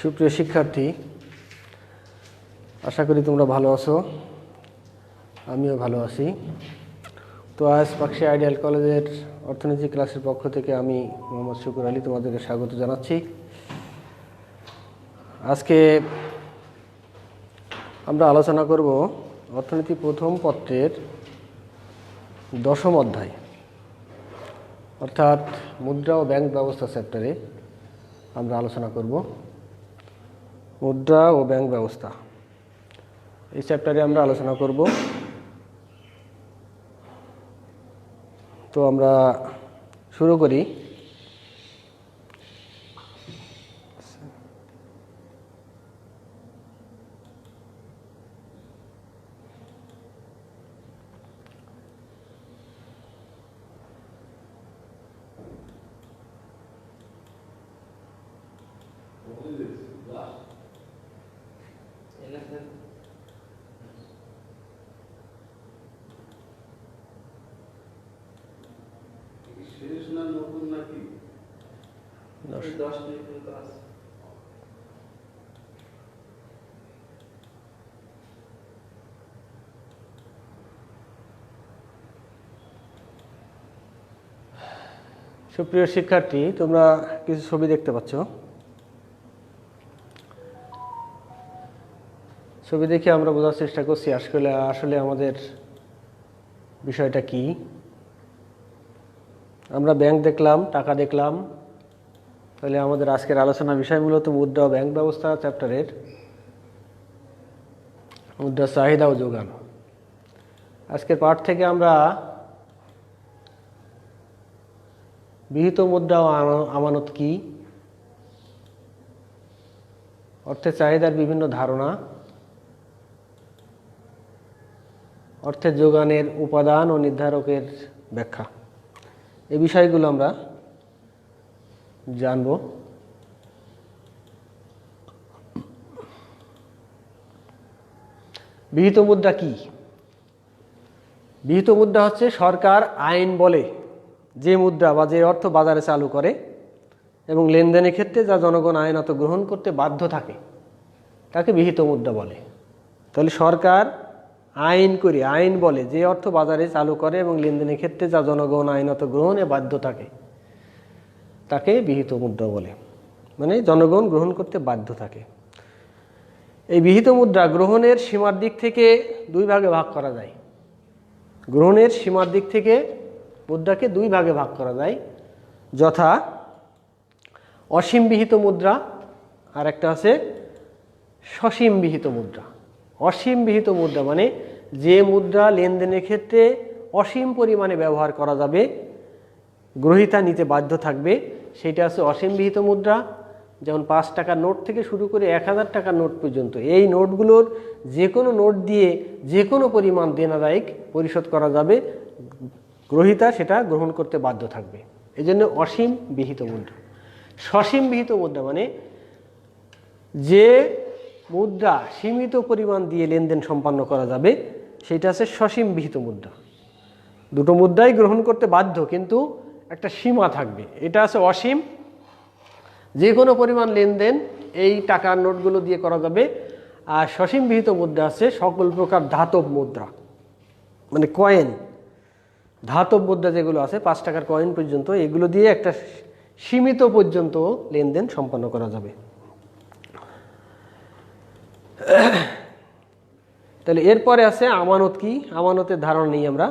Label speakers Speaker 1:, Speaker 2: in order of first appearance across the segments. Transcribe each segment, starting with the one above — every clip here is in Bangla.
Speaker 1: সুপ্রিয় শিক্ষার্থী, আশা করি তোমরা ভালো আছো। আমিও ভালো আছি। তো আজ পাকশি আইডিয়াল কলেজের অর্থনীতি ক্লাসের পক্ষ থেকে আমি মোহাম্মদ শুকুর আলী তোমাদেরকে স্বাগত জানাচ্ছি। আজকে আমরা আলোচনা করব অর্থনীতি প্রথম পত্রের 10ম অধ্যায়, অর্থাৎ মুদ্রা ও ব্যাংক ব্যবস্থা চ্যাপ্টারে আমরা আলোচনা করব। মুদ্রা ও ব্যাংক ব্যবস্থা এই চ্যাপ্টারে আমরা আলোচনা করব। তো আমরা শুরু করি। সুপ্রিয় শিক্ষার্থী, তোমরা কিছু ছবি দেখতে পাচ্ছ। ছবি দেখে আমরা বোঝার চেষ্টা করছি আসলে আমাদের বিষয়টা কি। আমরা ব্যাংক দেখলাম, টাকা দেখলাম। তাহলে আমাদের আজকের আলোচনা বিষয় মূলত মুদ্রা ও ব্যাংক ব্যবস্থা চ্যাপ্টারের মুদ্রা চাহিদা ও যোগান। আজকের পাঠ থেকে আমরা বিহিত মুদ্রা ও আমানত কি, অর্থের চাহিদার বিভিন্ন ধারণা, অর্থের যোগানের উপাদান ও নির্ধারকের ব্যাখ্যা, এই বিষয়গুলো আমরা জানব। বিহিত মুদ্রা কি? বিহিত মুদ্রা হচ্ছে সরকার আইন বলে যে মুদ্রা বা যে অর্থ বাজারে চালু করে এবং লেনদেনের ক্ষেত্রে যা জনগণ আইনত গ্রহণ করতে বাধ্য থাকে তাকে বিহিত মুদ্রা বলে। তাহলে সরকার আইন বলে যে অর্থ বাজারে চালু করে এবং লেনদেনের ক্ষেত্রে যা জনগণ আইনত গ্রহণে বাধ্য থাকে তাকে বিহিত মুদ্রা বলে, মানে জনগণ গ্রহণ করতে বাধ্য থাকে। এই বিহিত মুদ্রা গ্রহণের সীমার দিক থেকে দুই ভাগে ভাগ করা যায়। গ্রহণের সীমার দিক থেকে মুদ্রাকে দুই ভাগে ভাগ করা যায়, যথা অসীম বিহিত মুদ্রা আর একটা আছে সসীম বিহিত মুদ্রা। অসীম বিহিত মুদ্রা মানে যে মুদ্রা লেনদেনের ক্ষেত্রে অসীম পরিমাণে ব্যবহার করা যাবে, গ্রহীতা নিতে বাধ্য থাকবে, সেটা আছে অসীম বিহিত মুদ্রা। যেমন 5 টাকার নোট থেকে শুরু করে 1000 টাকার নোট পর্যন্ত এই নোটগুলোর যে কোনো নোট দিয়ে যে কোনো পরিমাণ দেনাদায়িক পরিশোধ করা যাবে, গ্রহীতা সেটা গ্রহণ করতে বাধ্য থাকবে, এই জন্য অসীম বিহিত মুদ্রা। সসীম বিহিত মুদ্রা মানে যে মুদ্রা সীমিত পরিমাণ দিয়ে লেনদেন সম্পন্ন করা যাবে, সেটা আছে সসীম বিহিত মুদ্রা। দুটো মুদ্রাই গ্রহণ করতে বাধ্য, কিন্তু একটা সীমা থাকবে। এটা আছে অসীম, যে কোনো পরিমাণ লেনদেন এই টাকার নোটগুলো দিয়ে করা যাবে। আর সসীম বিহিত মুদ্রা আছে সকল প্রকার ধাতব মুদ্রা, মানে কয়েন, ধাতব মুদ্রা যেগুলো আছে 5 টাকার কয়েন পর্যন্ত, এগুলো দিয়ে একটা সীমিত পর্যন্ত লেনদেন সম্পন্ন করা যাবে। তাহলে এরপরে আছে আমানত কি? আমানতের ধারণা নিই আমরা।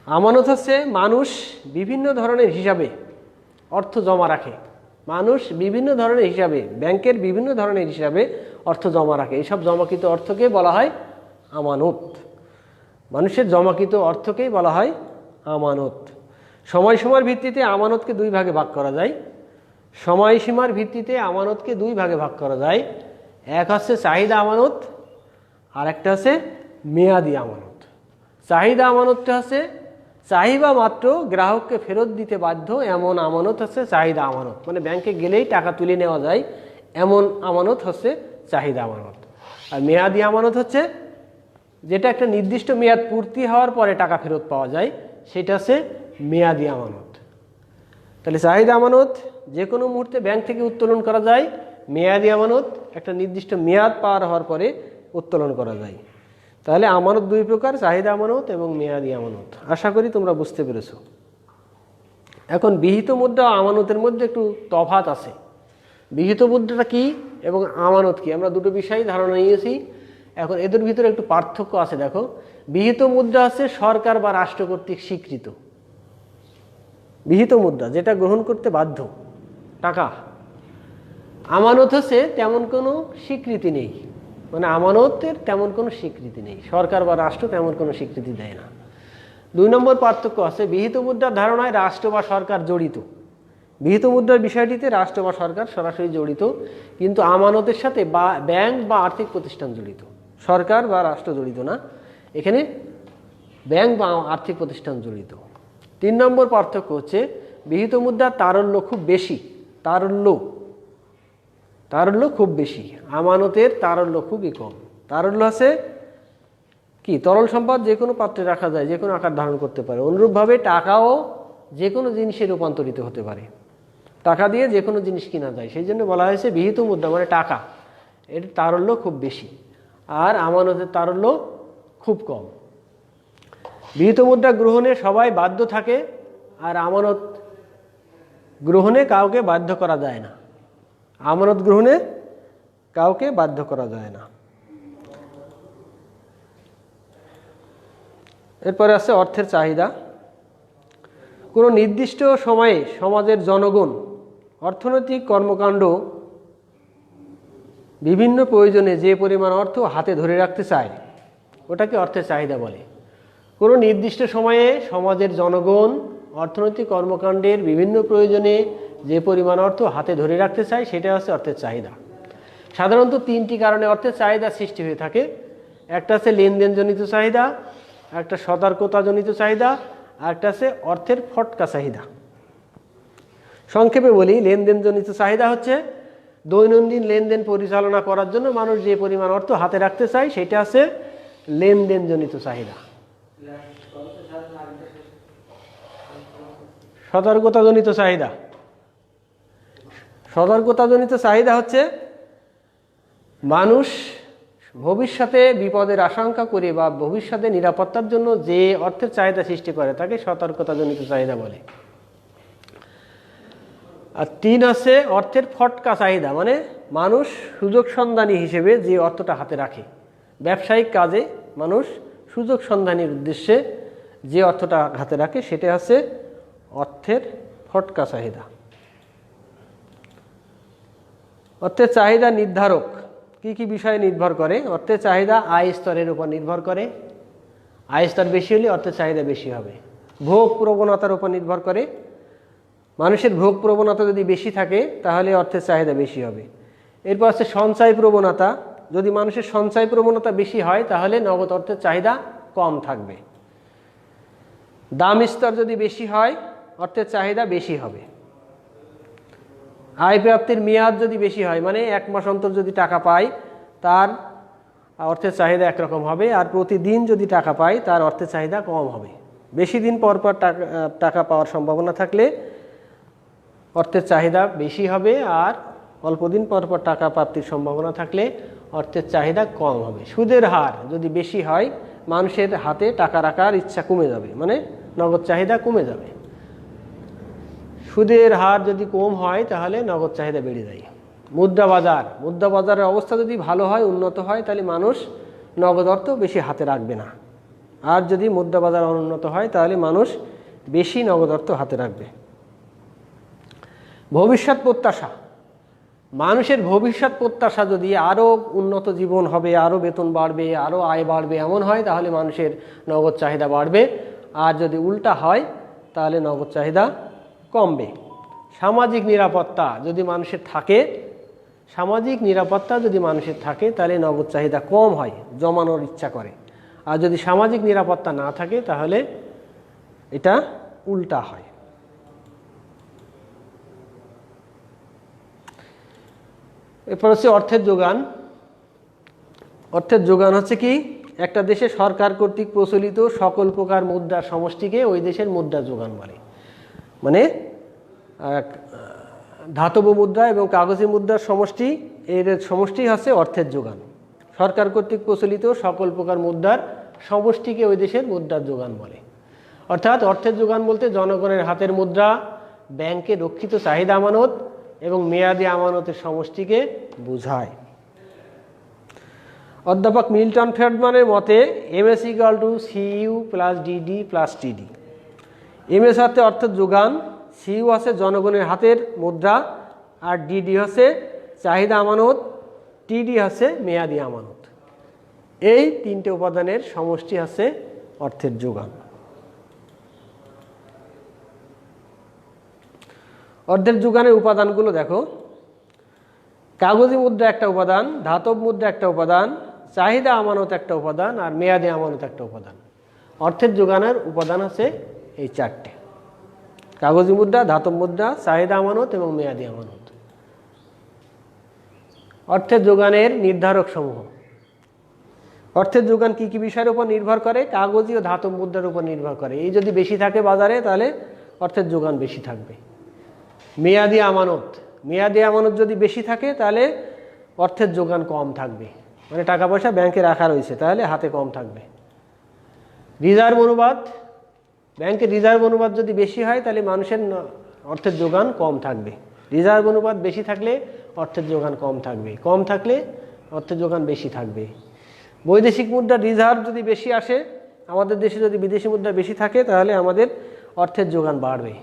Speaker 1: আমানত হচ্ছে মানুষ বিভিন্ন ধরনের হিসাবে অর্থ জমা রাখে। মানুষ বিভিন্ন ধরনের হিসাবে, ব্যাংকের বিভিন্ন ধরনের হিসাবে অর্থ জমা রাখে। এইসব জমাকৃত অর্থকে বলা হয় আমানত। মানুষের জমাকৃত অর্থকেই বলা হয় আমানত। সময়সীমার ভিত্তিতে আমানতকে দুই ভাগে ভাগ করা যায়। সময়সীমার ভিত্তিতে আমানতকে দুই ভাগে ভাগ করা যায়। এক হচ্ছে চাহিদা আমানত, আর একটা আছে মেয়াদি আমানত। চাহিদা আমানতটা হচ্ছে চাহিদা মাত্র গ্রাহককে ফেরত দিতে বাধ্য এমন আমানত হচ্ছে চাহিদা আমানত, মানে ব্যাংকে গেলেই টাকা তুলে নেওয়া যায় এমন আমানত হচ্ছে চাহিদা আমানত। আর মেয়াদি আমানত হচ্ছে যেটা একটা নির্দিষ্ট মেয়াদ পূর্তি হওয়ার পরে টাকা ফেরত পাওয়া যায়, সেটা হচ্ছে মেয়াদি আমানত। তাহলে চাহিদা আমানত যে কোনো মুহূর্তে ব্যাংক থেকে উত্তোলন করা যায়, মেয়াদি আমানত একটা নির্দিষ্ট মেয়াদ পার হওয়ার পরে উত্তোলন করা যায়। তাহলে আমানত দুই প্রকার, চাহিদা আমানত এবং মেয়াদি আমানত। আশা করি তোমরা বুঝতে পেরেছো। এখন বিহিত মুদ্রা ও আমানতের মধ্যে একটু তফাৎ আছে। বিহিত মুদ্রাটা কি এবং আমানত কি, আমরা দুটো বিষয় ধারণা নিয়েছি। এখন এদের ভিতরে একটু পার্থক্য আছে। দেখো, বিহিত মুদ্রা হচ্ছে সরকার বা রাষ্ট্র কর্তৃক স্বীকৃত বিহিত মুদ্রা, যেটা গ্রহণ করতে বাধ্য টাকা। আমানত হচ্ছে তেমন কোনো স্বীকৃতি নেই, মানে আমানতের তেমন কোনো স্বীকৃতি নেই, সরকার বা রাষ্ট্র তেমন কোনো স্বীকৃতি দেয় না। দুই নম্বর পার্থক্য আছে, বিহিত মুদ্রার ধারণায় রাষ্ট্র বা সরকার জড়িত। বিহিত মুদ্রার বিষয়টিতে রাষ্ট্র বা সরকার সরাসরি জড়িত, কিন্তু আমানতের সাথে বা ব্যাংক বা আর্থিক প্রতিষ্ঠান জড়িত, সরকার বা রাষ্ট্র জড়িত না, এখানে ব্যাংক বা আর্থিক প্রতিষ্ঠান জড়িত। তিন নম্বর পার্থক্য হচ্ছে বিহিত মুদ্রার তারল্য খুব বেশি, তারল্য খুব বেশি, আমানতের তারল্য খুবই কম। তারল্য আছে কি, তরল সম্পদ যে কোনো পাত্রে রাখা যায়, যে কোনো আকার ধারণ করতে পারে। অনুরূপভাবে টাকাও যে কোনো জিনিসে রূপান্তরিত হতে পারে, টাকা দিয়ে যে কোনো জিনিস কিনা যায়। সেই জন্য বলা হয়েছে বিহিত মুদ্রা মানে টাকা, এর তারল্য খুব বেশি, আর আমানতের তারল্য খুব কম। বিহিত মুদ্রা গ্রহণে সবাই বাধ্য থাকে, আর আমানত গ্রহণে কাউকে বাধ্য করা যায় না। আমানত গ্রহণে কাউকে বাধ্য করা যায় না। এরপরে আছে অর্থের চাহিদা। কোনো নির্দিষ্ট সময়ে সমাজের জনগণ অর্থনৈতিক কর্মকাণ্ড বিভিন্ন প্রয়োজনে যে পরিমাণ অর্থ হাতে ধরে রাখতে চায়, ওটাকে অর্থের চাহিদা বলে। কোনো নির্দিষ্ট সময়ে সমাজের জনগণ অর্থনৈতিক কর্মকাণ্ডের বিভিন্ন প্রয়োজনে যে পরিমাণ অর্থ হাতে ধরে রাখতে চায়, সেটা হচ্ছে অর্থের চাহিদা। সাধারণত তিনটি কারণে অর্থের চাহিদা সৃষ্টি হয়ে থাকে। একটা আছে লেনদেনজনিত চাহিদা, একটা সতর্কতাজনিত চাহিদা, আর একটা আছে অর্থের ফটকা চাহিদা। সংক্ষেপে বলি, লেনদেনজনিত চাহিদা হচ্ছে দৈনন্দিন লেনদেন পরিচালনা করার জন্য মানুষ যে পরিমাণ অর্থ হাতে রাখতে চায়, সেটা আছে লেনদেনজনিত চাহিদা। সতর্কতাজনিত চাহিদা, সতর্কতাজনিত চাহিদা হচ্ছে মানুষ ভবিষ্যতে বিপদের আশঙ্কা করে বা ভবিষ্যতে নিরাপত্তার জন্য যে অর্থের চাহিদা সৃষ্টি করে, তাকে সতর্কতাজনিত চাহিদা বলে। আর তিন আছে অর্থের ফটকা চাহিদা, মানে মানুষ সুযোগ সন্ধানী হিসেবে যে অর্থটা হাতে রাখে, ব্যবসায়িক কাজে মানুষ সুযোগ সন্ধানীর উদ্দেশ্যে যে অর্থটা হাতে রাখে, সেটা হচ্ছে অর্থের ফটকা চাহিদা। অর্থের চাহিদা নির্ধারক কি কি বিষয়ে নির্ভর করে? অর্থের চাহিদা আয় স্তরের উপর নির্ভর করে। আয় স্তর বেশি হলে অর্থের চাহিদা বেশি হবে। ভোগ প্রবণতার উপর নির্ভর করে। মানুষের ভোগ প্রবণতা যদি বেশি থাকে তাহলে অর্থের চাহিদা বেশি হবে। এরপর আছে সঞ্চয় প্রবণতা। যদি মানুষের সঞ্চয় প্রবণতা বেশি হয় তাহলে নগদ অর্থের চাহিদা কম থাকবে। দাম স্তর যদি বেশি হয় অর্থের চাহিদা বেশি হবে। আয় প্রাপ্তির মেয়াদ যদি বেশি হয়, মানে 1 মাস অন্তর যদি টাকা পায় তার অর্থের চাহিদা একরকম হবে, আর প্রতিদিন যদি টাকা পায় তার অর্থের চাহিদা কম হবে। বেশি দিন পর পর টাকা পাওয়ার সম্ভাবনা থাকলে অর্থের চাহিদা বেশি হবে, আর অল্প দিন পর পর টাকা প্রাপ্তির সম্ভাবনা থাকলে অর্থের চাহিদা কম হবে। সুদের হার যদি বেশি হয় মানুষের হাতে টাকা রাখার ইচ্ছা কমে যাবে, মানে নগদ চাহিদা কমে যাবে। সুদের হার যদি কম হয় তাহলে নগদ চাহিদা বেড়ে যায়। মুদ্রা বাজারের অবস্থা যদি ভালো হয়, উন্নত হয়, তাহলে মানুষ নগদ অর্থ বেশি হাতে রাখবে না। আর যদি মুদ্রা বাজার অনুন্নত হয় তাহলে মানুষ বেশি নগদ অর্থ হাতে রাখবে। ভবিষ্যৎ প্রত্যাশা, মানুষের ভবিষ্যৎ প্রত্যাশা যদি আরও উন্নত জীবন হবে, আরও বেতন বাড়বে, আরও আয় বাড়বে এমন হয়, তাহলে মানুষের নগদ চাহিদা বাড়বে। আর যদি উল্টা হয় তাহলে নগদ চাহিদা কমবে। সামাজিক নিরাপত্তা যদি মানুষের থাকে, তাহলে নগদ চাহিদা কম হয়, জমানোর ইচ্ছা করে। আর যদি সামাজিক নিরাপত্তা না থাকে তাহলে এটা উল্টা হয়। এরপর হচ্ছে অর্থের যোগান। অর্থের যোগান হচ্ছে কি, একটা দেশে সরকার কর্তৃক প্রচলিত সকল প্রকার মুদ্রার সমষ্টিকে ওই দেশের মুদ্রা যোগান বলে। মানে ধাতব মুদ্রা এবং কাগজি মুদ্রার সমষ্টি, এর সমষ্টি হচ্ছে অর্থের যোগান। সরকার কর্তৃক প্রচলিত সকল প্রকার মুদ্রার সমষ্টিকে ওই দেশের মুদ্রার যোগান বলে। অর্থাৎ অর্থের যোগান বলতে জনগণের হাতের মুদ্রা, ব্যাংকে রক্ষিত চাহিদা আমানত এবং মেয়াদি আমানতের সমষ্টিকে বোঝায়। অধ্যাপক মিল্টন ফ্রিডম্যানের মতে MS equal to CU plus DD plus TD. MS হচ্ছে অর্থের যোগান, সিইউ হচ্ছে জনগণের হাতের মুদ্রা, আর ডিডি হচ্ছে চাহিদা আমানত, টিডি হচ্ছে মেয়াদি আমানত। এই তিনটে উপাদানের সমষ্টি হচ্ছে অর্থের যোগান। অর্থের যোগানের উপাদানগুলো দেখো, কাগজি মুদ্রা একটা উপাদান, ধাতব মুদ্রা একটা উপাদান, চাহিদা আমানত একটা উপাদান, আর মেয়াদি আমানত একটা উপাদান। অর্থের যোগানের উপাদান আছে এই চারটে: কাগজি মুদ্রা, ধাতব মুদ্রা, চাহিদা আমানত এবং মেয়াদি আমানত। অর্থের যোগানের নির্ধারক সমূহ। অর্থের যোগান কি কি বিষয়ের উপর নির্ভর করে? কাগজি ও ধাতব মুদ্রার উপর নির্ভর করে। এই যদি বেশি থাকে বাজারে তাহলে অর্থের যোগান বেশি থাকবে। মেয়াদি আমানত, মেয়াদি আমানত যদি বেশি থাকে তাহলে অর্থের যোগান কম থাকবে, মানে টাকা পয়সা ব্যাংকে রাখা রয়েছে তাহলে হাতে কম থাকবে। রিজার্ভ অনুপাত, ব্যাংকের রিজার্ভ অনুপাত যদি বেশি হয় তাহলে মানুষের অর্থের যোগান কম থাকবে। রিজার্ভ অনুপাত বেশি থাকলে অর্থের যোগান কম থাকবে, কম থাকলে অর্থের যোগান বেশি থাকবে। বৈদেশিক মুদ্রার রিজার্ভ যদি বেশি আসে, আমাদের দেশে যদি বিদেশি মুদ্রা বেশি থাকে তাহলে আমাদের অর্থের যোগান বাড়বে,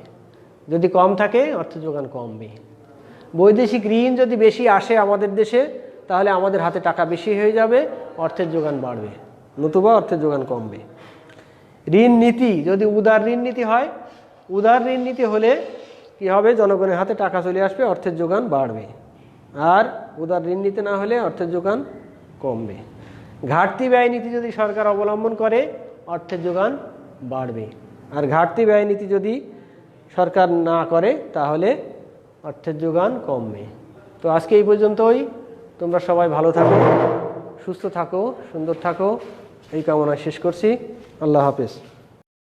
Speaker 1: যদি কম থাকে অর্থের যোগান কমবে। বৈদেশিক ঋণ যদি বেশি আসে আমাদের দেশে তাহলে আমাদের হাতে টাকা বেশি হয়ে যাবে, অর্থের যোগান বাড়বে, নতুবা অর্থের যোগান কমবে। ঋণ নীতি যদি উদার ঋণ নীতি হয়, উদার ঋণ নীতি হলে কি হবে? জনগণের হাতে টাকা চলে আসবে, অর্থের যোগান বাড়বে। আর উদার ঋণ নীতি না হলে অর্থের যোগান কমবে। ঘাটতি ব্যয় নীতি যদি সরকার অবলম্বন করে অর্থের যোগান বাড়বে, আর ঘাটতি ব্যয় নীতি যদি সরকার না করে তাহলে অর্থের যোগান কমবে। তো আজকে এই পর্যন্তই। তোমরা সবাই ভালো থাকো, সুস্থ থাকো, সুন্দর থাকো, এই কামনা শেষ করছি। আল্লাহ হাফেজ।